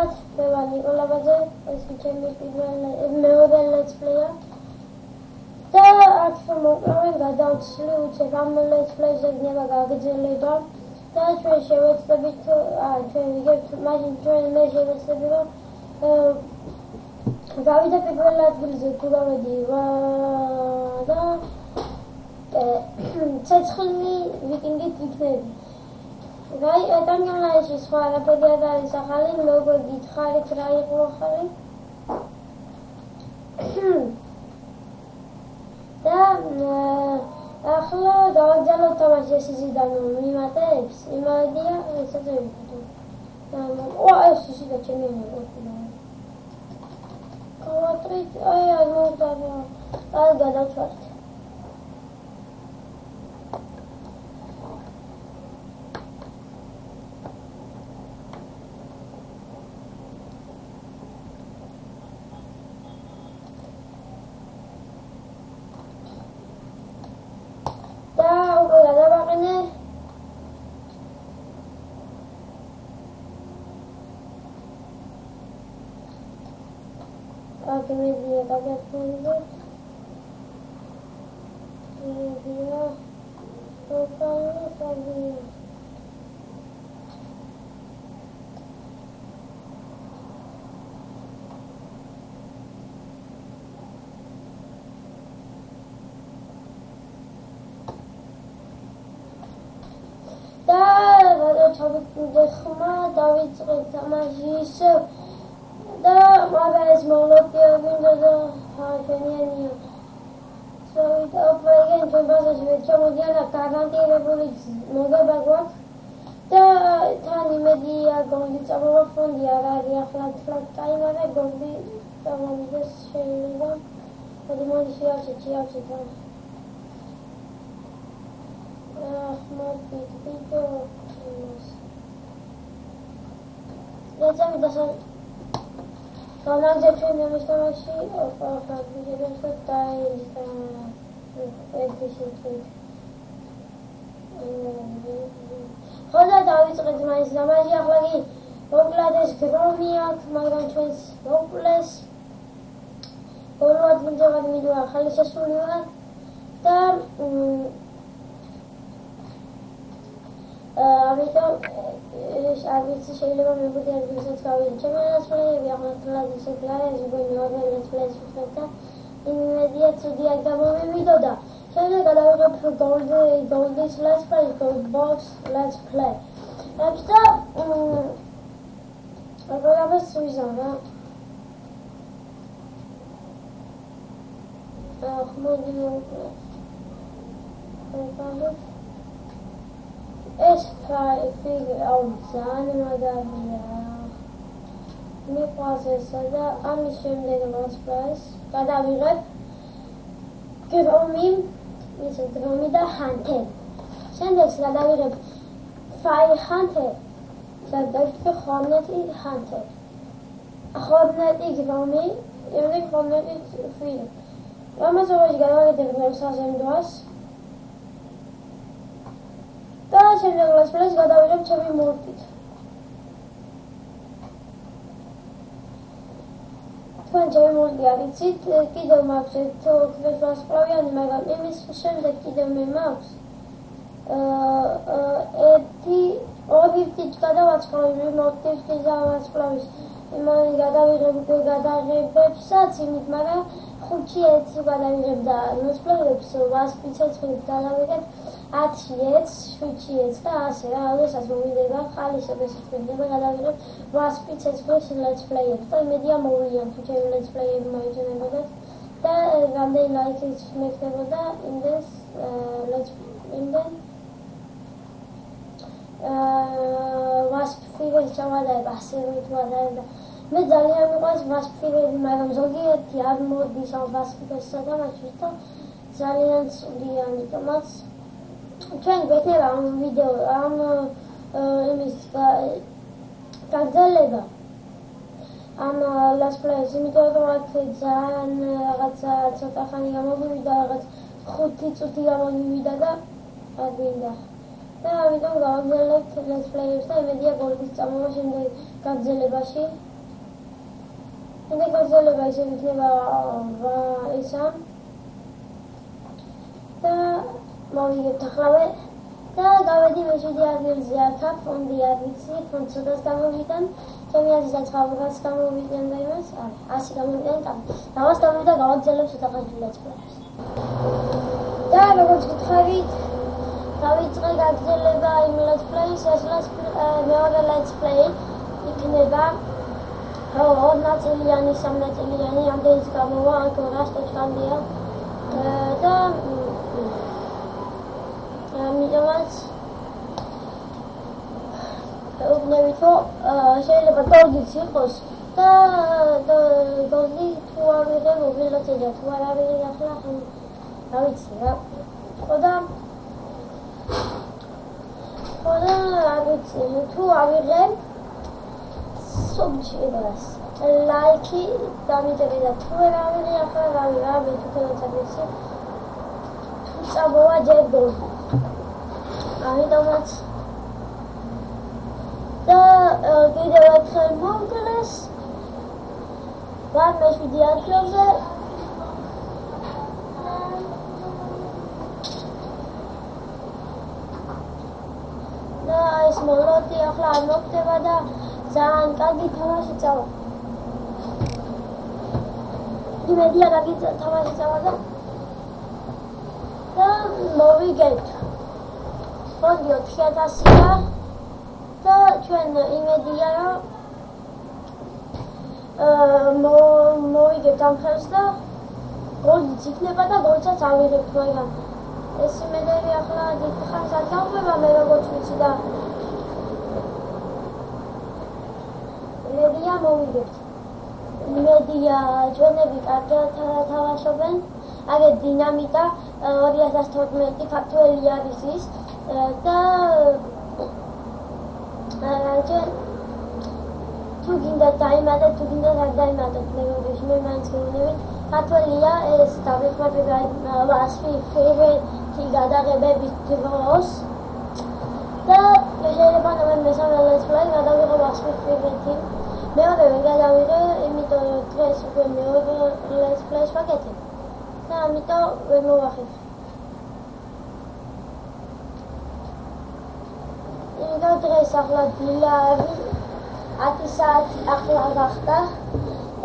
მოგესალმებით, მე ვარ ნიკოლაბაძე, ეს ჩემი მეორე let's play-ა. და აქ მოკრავენ გადავცლი უცებ ამ let's play-ზე გნება გაგრძელება და ჩვენ შევეცდებით, ჩვენ ვიგებთ, მაშინ ჩვენ მე შევეცდები, რომ გავიდე პირველ ადგილზე თუ გავედივა და ცეცხლი ვიკინგით იქნები. Gai, 당연히 სხვა არაფერი არის ახალი, მე უკვე გითხარით რა იყო ახალი. და ახლა დავაგზავნოთ თამაშის ისიდან მიმატებს, იმედია ეცადე ვიყიდო. ეს ისიდა ჩემი მოყოლა. კავატრით, აი მოვდავა. აი გადავწვათ. Media pakai folder, media, totalnya tadi. Dah, kalau cabut dehma, David cerita masih და მაგას მოვлодია ვინდოზე ხანიანია. Sorry, ოპერეგენ ჩვენ ბაზაში ვეჩამოდიან და გარანტირებული მოგება გვაქვს. და თან იმედია გონდი წამოვა ფონდი არ არის ახლა ტაიმარი გონდი წამოვიდეს შეიძლება. მოდი შეავსეთ. ახმოდი ვიდეო. ეცემი დასა Kanalda ჩვენ ამასთანავე ვიდეოს და ხოდა დავიწყეთ მაინც დამაჟი ახლა კი მოკლედ ეს დრონი აქვს, მაგრამ ჩვენს მოკლეს ბოლო ადგილზე ვარ მიდვა ახალი შესული ვარ და ამიტომ არც შეიძლება მეგობრებო ადგილსაც გავიდე. ჩემი ასწავლები ახლა თლად ისეთი არის, როგორ მეოთხე let's play და იმედია ცუდი არ გამომივიდოდა. შემდეგ გადავიღებ Gold's let's play, Goldbox let's play. და პროგრამას ვიზავნა. მოდი მოკლედ. ეს ფიგურა ძალიან მაგარია. მიყვარს ესა და ამის შემდეგ let's play-ს გადავიღებ გრომი, და ჰანტერ. შემდეგ გადავიღებ Fire Hunter და Hornety Hunter. Hornety გრომი, შემდეგ Hornety Fire. ამასობაში გადავიღებ საზემდოას. და შემდეგ let's play-ს გადავიღებ ჩემი მორტით. თქვენ ჩემი მორტი არიცით, კიდევ მაქვს ერთ ვარსკვლავიანი, მაგრამ იმის შემდეგ კიდევ მე მაქვს ორი ტიჩკა და ვარსკვლავი მორტის და ვარსკვლავის. იმან გადავიღებებსაც იმით, მაგრამ 5 ეტს გადავიღებ და let's play-ებს ვასპიცეცხლით გადავიღებ 10 ეტს, 7 ეტს და ასე რა, როდესაც მოვიდება ხალისების ხდება გადავიღებ ვასპიცეცხლის let's play-ებს და იმედია მოვიდნენ თუ ჩემი let's play-ები მოიძენებოდათ და რამდენი ლაიქიც მეკდებოდა იმდენს იმდენ ვასპფირებს ჩავადაებ ასე ვიტვადაებ და მე ძალიან მიყვარს ვასპფირები, მაგრამ ზოგიერთი არ მოდის ამ ვასპფირებს სადამაჩვით და ძალიან ცუდია, ამიტომაც ჩვენ გვექნება ამ ვიდეო ამ იმის გაგრძელება ამ let's play-ს, იმიტომ რომ აქ ძალიან რაღაცა ცოტა ხანი გამომივიდა, რაღაც 5 წუთი გამომივიდა და არ გვინდა. და ამიტომ გავაგრძელებთ let's play-ებს და იმედია გოლდის წამოვა შემდეგ გაგრძელებაში. კიდე გაგრძელება ისე იქნება ისა და მოვიგებთ ახლა და გავედი მე7 ადგილზე აქა ფონდი არ ვიცი ფონდს ცოტას გამოვიდან ჩემი აზრით ხალხს გამოვიდან და იმას არის 100 გამოვიდან დავას და გავაგრძელებ ცოტა ხანში ლეცპლეის და როგორც გითხარით დავიწყე გაგრძელება იმ ლეცპლეის ეს მეორე ლეცპლეი იქნება 2 ნაწილიანი 3 ნაწილიანი ამდენიც გამოვა აქ 200 ტოჩკამდეა და ამიტომაც ვუბნებით რომ შეიძლება გოლდიც იყოს და გოლდი თუ ავიღებ უბრალოდ ეძა თუ არ ავიღებ ახლა რა ვიცი რა ხოდა არ ვიცი თუ ავიღებ სუბჯერას ლაიქი დამიწერე და თუ არ ავიღებ ახლა რა ვიცი თუ ვიცი თუ წამოვა ჯერ გოლდი ამიტომაც და კიდევ ერთხელ მოვკლეს და მე7 ადგილზე და ეს მოლოდი ახლა არ მოხდება და ძალიან კარგი თამაში წავა იმედია კარგი თამაში წავა და მოვიგებთ ფონდი 4000-ია და ჩვენ იმედია რომ მოვიგებთ ამ ხელს და გოლიც იქნება და გოლცაც ავიღებთ მაგრამ ეს იმედები ახლა დიდ ხანს არ გავყვება მე როგორც ვიცი და იმედია მოვიგებთ იმედია ჩვენები კარგად თამაშობენ აგეთ დინამიტა 2012 ქართველი არის ის და თუ გინდა დაიმატეთ თუ გინდა არ დაიმატეთ მეგობრებო მე მაინც გეუბნებით ქართველია ეს დავიხმარება ასვი ფეივერიტი გადაღებების დროს და შეიძლება მესამე ლეცპლეი გადავიღო ასვი ფეივერიტი მეორე ვერ გადავიღე იმიტომ რომ დღეს უკვე მეორე ლეცპლეის ვაკეთებ და ამიტომ ვერ მოვახერხე იმიტომ დღეს ახლა დილა არის 10 საათი ახლა გახდა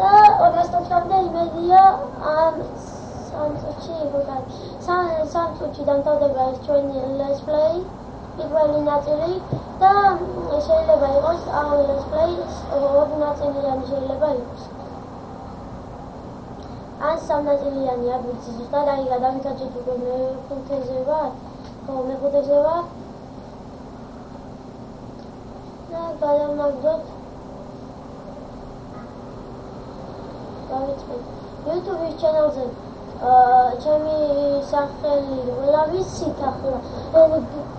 და 200-მდე იმედია ამ 3 წუთში დამთავრდება ეს ჩვენი ლეცპლეი პირველი ნაწილი და შეიძლება იყოს ამ ლეცპლეის 2 ნაწილიანი შეიძლება იყოს ან 3 ნაწილიანი არ ვიცი ზუსტად აი გადავიკაჭეთ უკვე მე-5-ზე ვარ მე-5-ზე ვარ და გადავმაგდოთ დავიწყეთ YouTube-ის ჩანელზე ჩემი სახელი ყველა ვიცით ახლა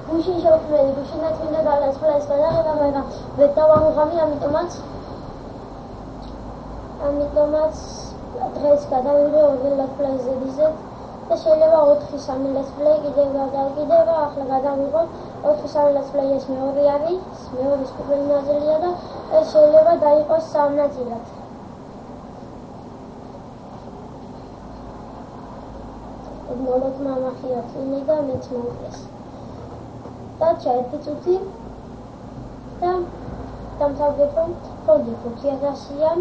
გუშინ შევქმნილი გუშინაც მინდა გადაწყვეტს გადაღება მაგრამ ვერ დავამოღამი ამიტომაც დღეს გადავიდე ორ ლეცპლეიზე დიზეთ და შეიძლება 4-3 ლეცპლეი კიდევ გადავკიდება ახლა გადავიღოთ 4-3 ლეცპლეი ეს მეორე არის მეორის პირველი ნაწილია და ეს შეიძლება დაიყოს 3 ნაწილად მოლოთმა მახია წინი და მეც მოვკლეს და 1 წუთი და დამთავრდება ფონდი 5000-ია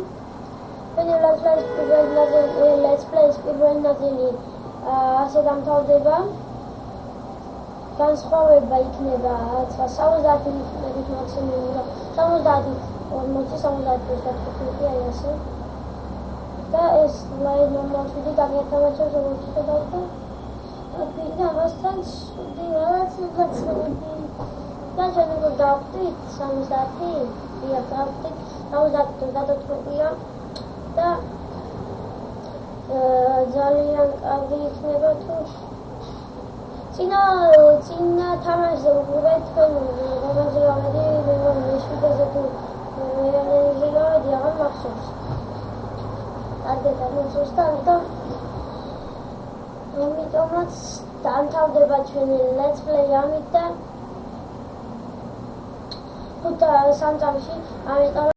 ლეცპლეის პირველი ნაწილი ასე დამთავრდება განსხვავება იქნება 70 ლეცპლეის მაქსიმუმი და 70 აი ასე და ეს ლაი ნორმალში დაგეთამაშებს როგორც ხედავთ და ამასთან რაღაც გაცნობი და შეიძლება დავხდით 70 დიახ დავხდით 70 გადაწყვეტია და ძალიან კარგი იქნება თუ წინა თამაშზე უყურეთ თქვენ რომელზე გამედი მე-7-ზე თუ მე-8-ზე გამედი აღარ მახსოვს კარგად ამოსვს და ამიტომაც დამთავრდება ჩვენი ლეცპლეი ამით და 3 წამში ამიტომ